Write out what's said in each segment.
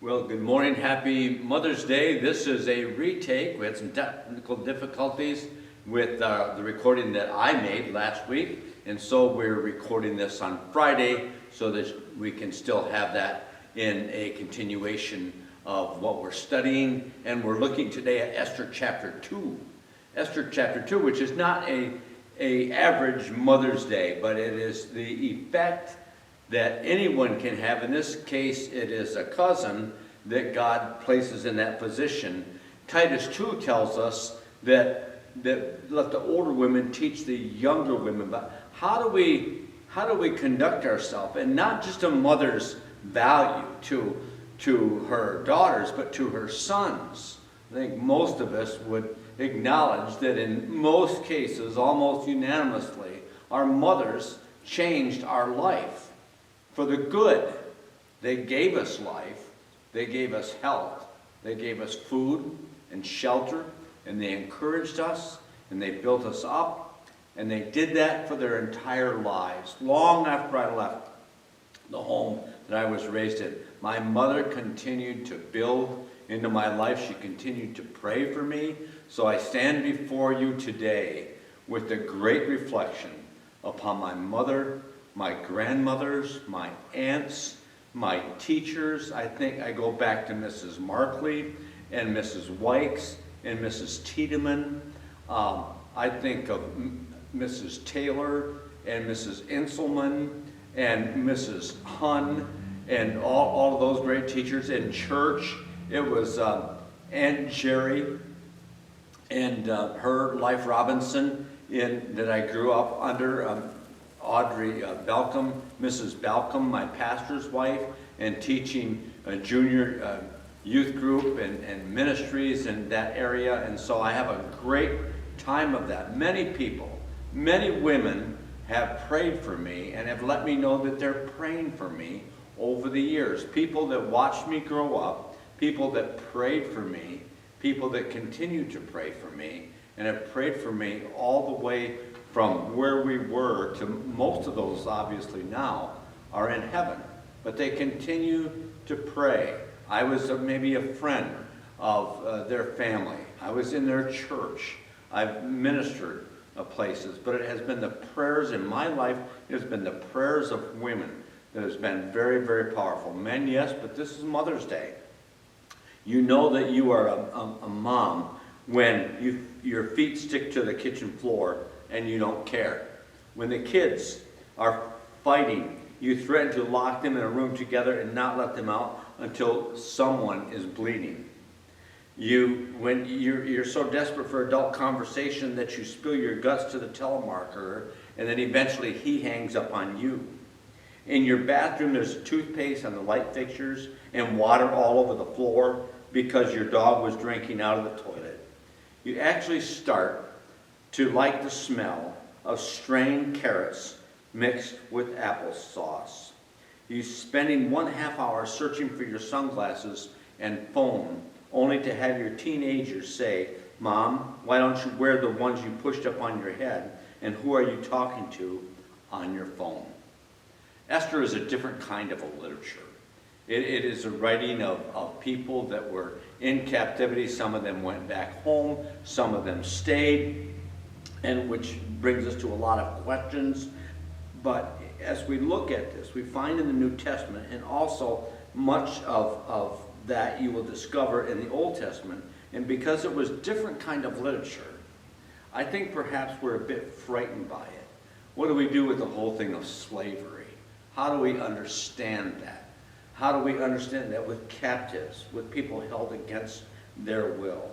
Well, good morning. Happy Mother's Day. This is a retake. We had some technical difficulties with the recording that I made last week, and so we're recording this on Friday so that we can still have that in a continuation of what we're studying. And we're looking today at Esther chapter 2. Esther chapter 2, which is not a average Mother's Day, but it is the effect that anyone can have. In this case, it is a cousin that God places in that position. Titus 2 tells us that let the older women teach the younger women about how do we conduct ourselves, and not just a mother's value to her daughters, but to her sons. I think most of us would acknowledge that in most cases, almost unanimously, our mothers changed our life for the good. They gave us life, they gave us health, they gave us food and shelter, and they encouraged us, and they built us up, and they did that for their entire lives. Long after I left the home that I was raised in, my mother continued to build into my life. She continued to pray for me. So I stand before you today with a great reflection upon my mother, my grandmothers, my aunts, my teachers. I think I go back to Mrs. Markley and Mrs. Wykes and Mrs. Tiedemann. I think of Mrs. Taylor and Mrs. Inselman and Mrs. Hun and all of those great teachers. In church, it was Aunt Jerry and her Life Robinson that I grew up under. Audrey Balcom, Mrs. Balcom, my pastor's wife, and teaching a junior youth group and ministries in that area. And so I have a great time of that. Many people, many women have prayed for me and have let me know that they're praying for me over the years. People that watched me grow up, people that prayed for me, people that continue to pray for me, and have prayed for me all the way from where we were to most of those obviously now are in heaven. But they continue to pray. I was maybe a friend of their family. I was in their church. I've ministered places. But it has been the prayers in my life, it has been the prayers of women that has been very, very powerful. Men, yes, but this is Mother's Day. You know that you are a mom when your feet stick to the kitchen floor and you don't care. When the kids are fighting, you threaten to lock them in a room together and not let them out until someone is bleeding. When you're so desperate for adult conversation that you spill your guts to the telemarketer, and then eventually he hangs up on you. In your bathroom, there's toothpaste on the light fixtures and water all over the floor because your dog was drinking out of the toilet. You actually start to like the smell of strained carrots mixed with applesauce. You're spending 1/2 hour searching for your sunglasses and phone, only to have your teenagers say, "Mom, why don't you wear the ones you pushed up on your head? And who are you talking to on your phone?" Esther is a different kind of a literature. It is a writing of people that were in captivity. Some of them went back home, some of them stayed, and which brings us to a lot of questions. But as we look at this, we find in the New Testament, and also much of that you will discover in the Old Testament, and because it was different kind of literature, I think perhaps we're a bit frightened by it. What do we do with the whole thing of slavery? How do we understand that? How do we understand that with captives, with people held against their will?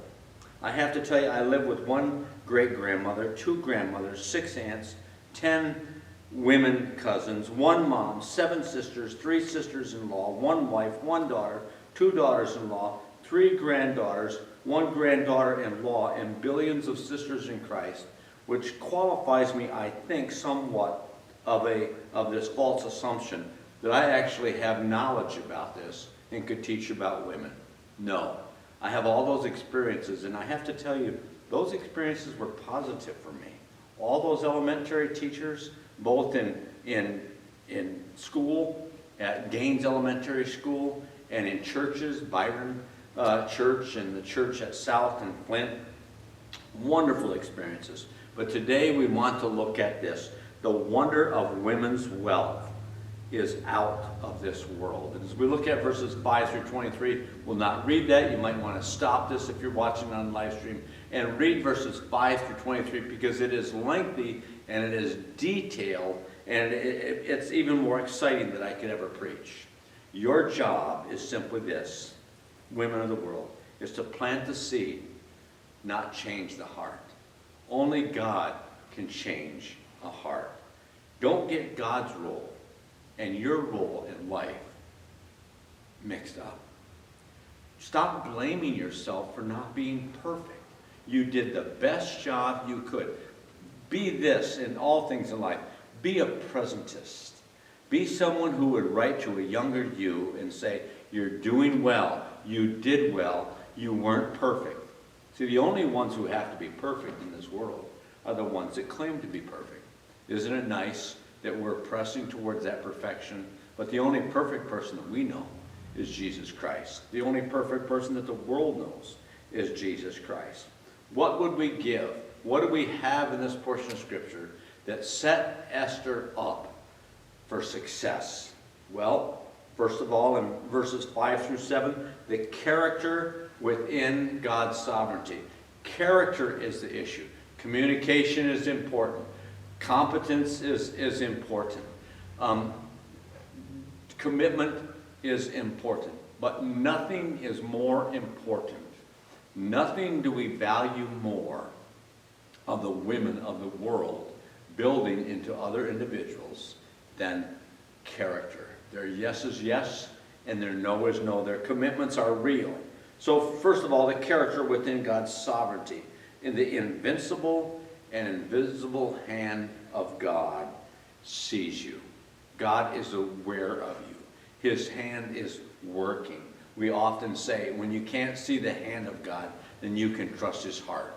I have to tell you, I lived with one great-grandmother, 2 grandmothers, 6 aunts, 10 women cousins, 1 mom, 7 sisters, 3 sisters-in-law, 1 wife, 1 daughter, 2 daughters-in-law, 3 granddaughters, 1 granddaughter-in-law, and billions of sisters in Christ, which qualifies me, I think, somewhat of this false assumption that I actually have knowledge about this and could teach about women. No. I have all those experiences, and I have to tell you, those experiences were positive for me. All those elementary teachers, both in school, at Gaines Elementary School, and in churches, Byron Church and the church at South and Flint. Wonderful experiences. But today we want to look at this. The wonder of women's wealth is out of this world. And as we look at verses 5 through 23, we'll not read that. You might want to stop this if you're watching on live stream and read verses 5 through 23 because it is lengthy and it is detailed and it's even more exciting than I could ever preach. Your job is simply this, women of the world, is to plant the seed, not change the heart. Only God can change a heart. Don't get God's role and your role in life mixed up. Stop blaming yourself for not being perfect. You did the best job you could. Be this in all things in life. Be a presentist. Be someone who would write to a younger you and say, you're doing well, you did well, you weren't perfect. See, the only ones who have to be perfect in this world are the ones that claim to be perfect. Isn't it nice that we're pressing towards that perfection? But the only perfect person that we know is Jesus Christ. The only perfect person that the world knows is Jesus Christ. What would we give? What do we have in this portion of Scripture that set Esther up for success? Well, first of all, in verses 5 through 7, the character within God's sovereignty. Character is the issue. Communication is important. Competence is important. Commitment is important. But nothing is more important. Nothing do we value more of the women of the world building into other individuals than character. Their yes is yes and their no is no. Their commitments are real. So first of all, the character within God's sovereignty. In the invincible and invisible hand of God sees you. God is aware of you. His hand is working. We often say, when you can't see the hand of God, then you can trust his heart.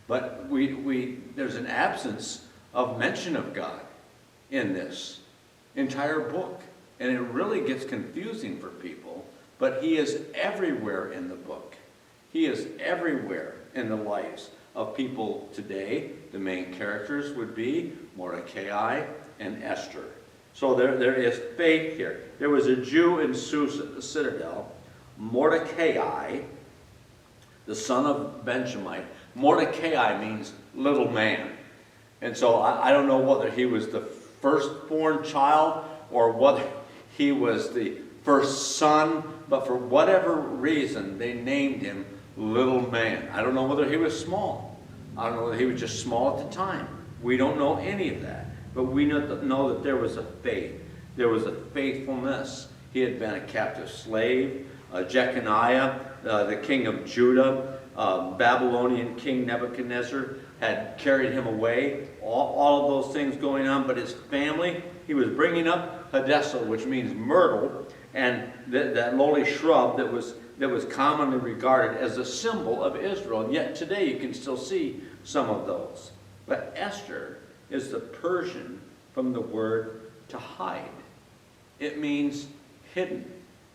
But there's an absence of mention of God in this entire book. And it really gets confusing for people, but he is everywhere in the book. He is everywhere in the lives of people today. The main characters would be Mordecai and Esther. So there is faith here. There was a Jew in Susa, the citadel, Mordecai, the son of Benjamin. Mordecai means little man. And so I don't know whether he was the firstborn child or whether he was the first son, but for whatever reason, they named him Little Man. I don't know whether he was small. I don't know whether he was just small at the time. We don't know any of that. But we know that there was a faith. There was a faithfulness. He had been a captive slave. Jeconiah, the king of Judah, Babylonian king Nebuchadnezzar had carried him away. All of those things going on. But his family, he was bringing up Hadassah, which means myrtle, and that lowly shrub that was commonly regarded as a symbol of Israel. And yet today you can still see some of those. But Esther is the Persian from the word to hide. It means hidden.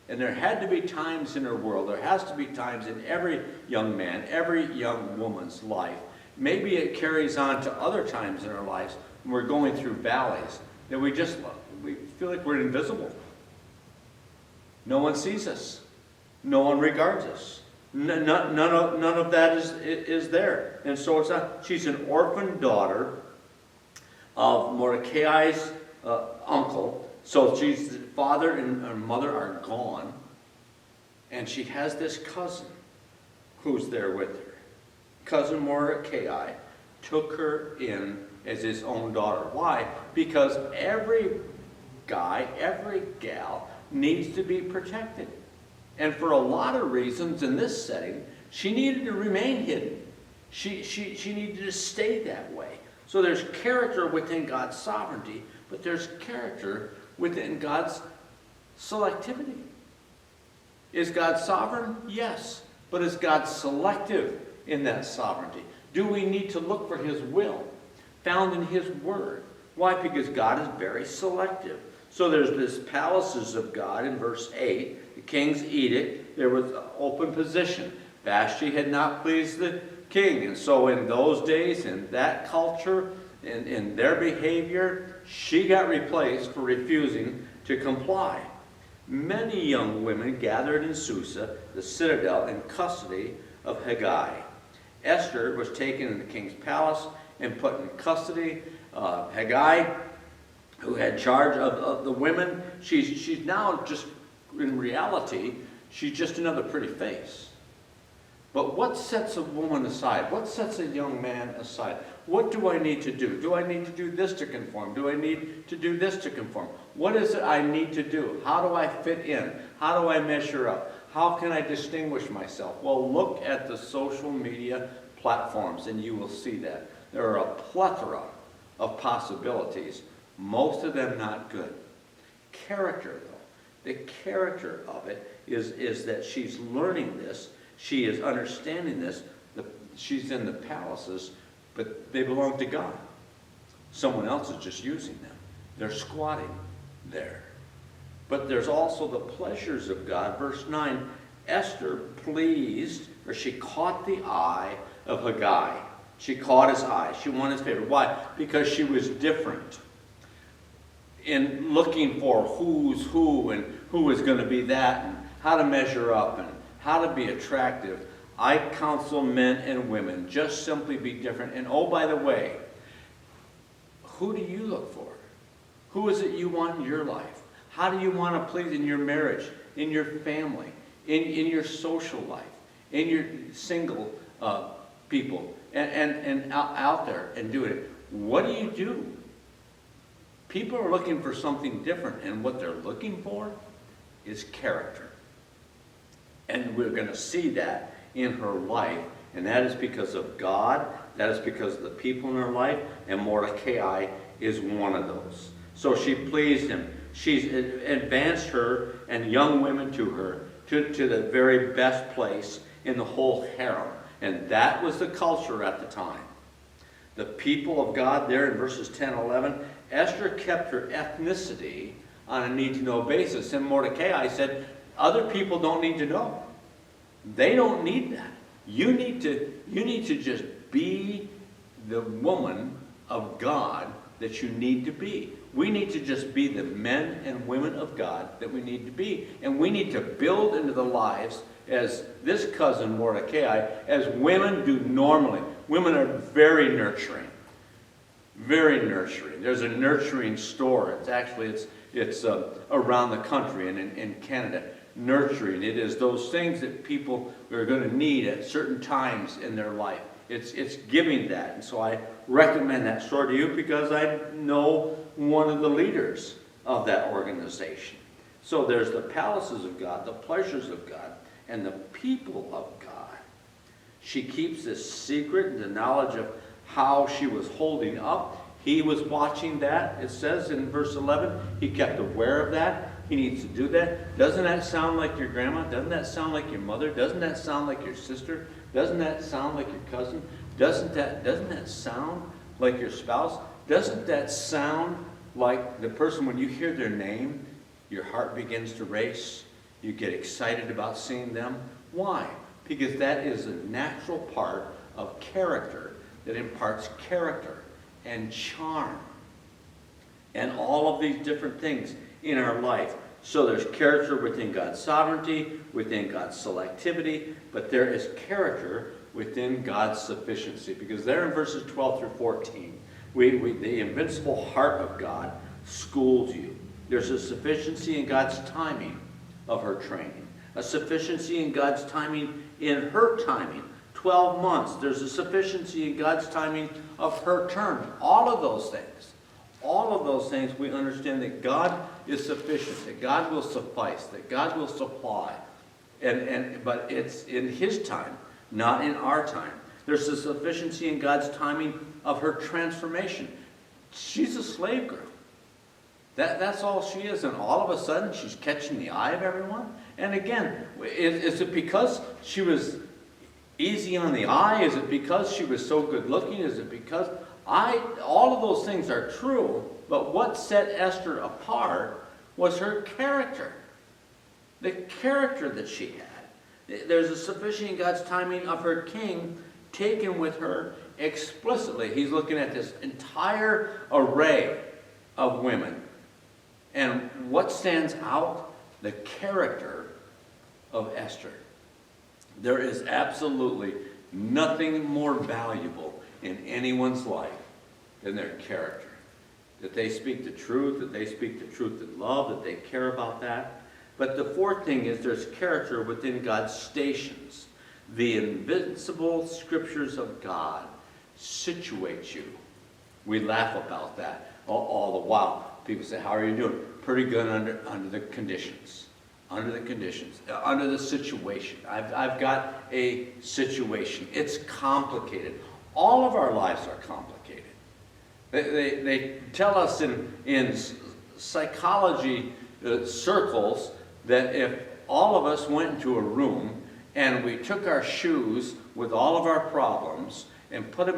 And there had to be times in her world, there has to be times in every young man, every young woman's life. Maybe it carries on to other times in our lives when we're going through valleys that we feel like we're invisible. No one sees us. No one regards us. None of that is there. And so it's not. She's an orphan daughter of Mordecai's uncle. So she's father and her mother are gone. And she has this cousin who's there with her. Cousin Mordecai took her in as his own daughter. Why? Because every guy, every gal needs to be protected. And for a lot of reasons in this setting, she needed to remain hidden. She needed to stay that way. So there's character within God's sovereignty, but there's character within God's selectivity. Is God sovereign? Yes. But is God selective in that sovereignty? Do we need to look for his will found in his word? Why? Because God is very selective. So there's this palaces of God in verse 8 the king's edict, there was open position. Vashti had not pleased the king, and so in those days, in that culture, in their behavior, she got replaced for refusing to comply. Many young women gathered in Susa, the citadel, in custody of Hegai. Esther was taken in the king's palace and put in custody. Hegai, who had charge of the women, she's now just, in reality, she's just another pretty face. But what sets a woman aside? What sets a young man aside? What do I need to do? Do I need to do this to conform? Do I need to do this to conform? What is it I need to do? How do I fit in? How do I measure up? How can I distinguish myself? Well, look at the social media platforms and you will see that. There are a plethora of possibilities, most of them not good. Character, though. The character of it is that she's learning this. She is understanding this. She's in the palaces, but they belong to God. Someone else is just using them. They're squatting there. But there's also the pleasures of God. Verse 9, Esther pleased, or she caught the eye of Hegai. She caught his eye. She won his favor. Why? Because she was different in looking for who's who and who is going to be that and how to measure up and how to be attractive. I counsel men and women, just simply be different. And oh, by the way, who do you look for? Who is it you want in your life? How do you want to please in your marriage, in your family, in your social life, in your single people, and out there and doing it? What do? People are looking for something different, and what they're looking for is character. And we're going to see that in her life, and that is because of God, that is because of the people in her life, and Mordecai is one of those. So she pleased him. She's advanced her and young women to her to the very best place in the whole harem. And that was the culture at the time. The people of God there in verses 10 and 11, Esther kept her ethnicity on a need-to-know basis. And Mordecai said, other people don't need to know. They don't need that. You need to just be the woman of God that you need to be. We need to just be the men and women of God that we need to be. And we need to build into the lives, as this cousin Mordecai, as women do normally. Women are very nurturing. Very nurturing. There's a nurturing store. It's around the country and in Canada. Nurturing. It is those things that people are going to need at certain times in their life. It's giving that. And so I recommend that store to you because I know one of the leaders of that organization. So there's the palaces of God, the pleasures of God, and the people of God. She keeps this secret, the knowledge of how she was holding up. He was watching that. It says in verse 11, he kept aware of that. He needs to do that. Doesn't that sound like your grandma? Doesn't that sound like your mother? Doesn't that sound like your sister? Doesn't that sound like your cousin? Doesn't that sound like your spouse? Doesn't that sound like the person, when you hear their name, your heart begins to race? You get excited about seeing them. Why? Because that is a natural part of character that imparts character and charm and all of these different things in our life. So there's character within God's sovereignty, within God's selectivity, but there is character within God's sufficiency. Because there in verses 12 through 14, the invincible heart of God schools you. There's a sufficiency in God's timing of her training. A sufficiency in God's timing in her timing. 12 months. There's a sufficiency in God's timing of her term. All of those things we understand that God is sufficient, that God will suffice, that God will supply. But it's in His time, not in our time. There's a sufficiency in God's timing of her transformation. She's a slave girl. That's all she is, and all of a sudden she's catching the eye of everyone. And again, is it because she was easy on the eye? Is it because she was so good looking? Is it because all of those things are true, but what set Esther apart was her character. the character that she had. There's a sufficient in God's timing of her king taken with her explicitly. He's looking at this entire array of women. And what stands out? The character of Esther. There is absolutely nothing more valuable in anyone's life than their character. That they speak the truth, that they speak the truth in love, that they care about that. But the fourth thing is there's character within God's stations. The invincible scriptures of God situate you. We laugh about that all the while. People say, how are you doing? Pretty good under the conditions. Under the conditions. Under the situation. I've got a situation. It's complicated. All of our lives are complicated. They tell us in psychology circles that if all of us went into a room and we took our shoes with all of our problems and put them